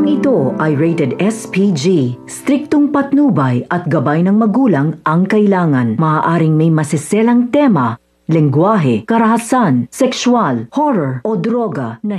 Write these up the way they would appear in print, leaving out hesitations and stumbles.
Programang ito ay rated SPG. Striktong patnubay at gabay ng magulang ang kailangan. Maaaring may masiselang tema, lengguwahe, karahasan, sexual, horror o droga na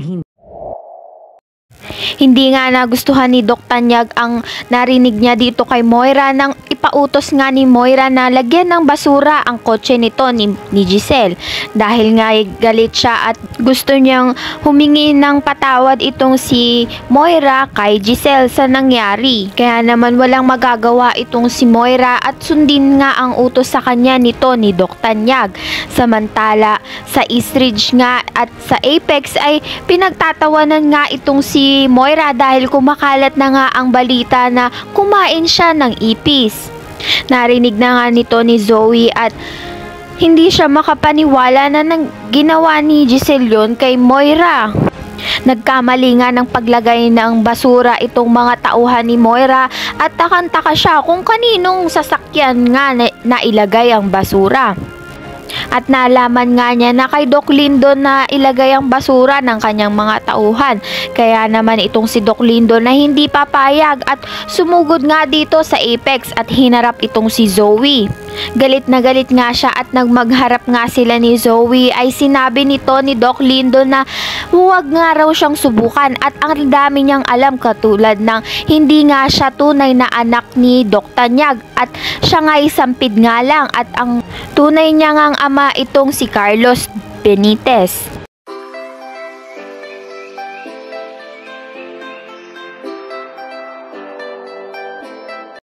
Hindi nga nagustuhan ni Doc Tanyag ang narinig niya dito kay Moira nang ipautos nga ni Moira na lagyan ng basura ang kotse nito ni Giselle. Dahil nga galit siya at gusto niyang humingi ng patawad itong si Moira kay Giselle sa nangyari. Kaya naman walang magagawa itong si Moira at sundin nga ang utos sa kanya nito ni Doc Tanyag. Samantala sa Eastridge nga at sa Apex ay pinagtatawanan nga itong si Moira dahil kumakalat na nga ang balita na kumain siya ng ipis. Narinig na nga nito ni Zoe at hindi siya makapaniwala na ginawa ni Giselle yun kay Moira. Nagkamali nga ng paglagay ng basura itong mga tauhan ni Moira at takang-taka siya kung kaninong sasakyan nga na ilagay ang basura. At nalaman nga niya na kay Doc Lindo na ilagay ang basura ng kanyang mga tauhan. Kaya naman itong si Doc Lindo na hindi papayag at sumugod nga dito sa Apex at hinarap itong si Zoe. Galit na galit nga siya at nagmagharap nga sila ni Zoe ay sinabi nito ni Doc Lindo na huwag nga raw siyang subukan at ang dami niyang alam katulad ng hindi nga siya tunay na anak ni Doc Tanyag at siya nga isampid nga lang at ang tunay niya ngang ama itong si Carlos Benitez.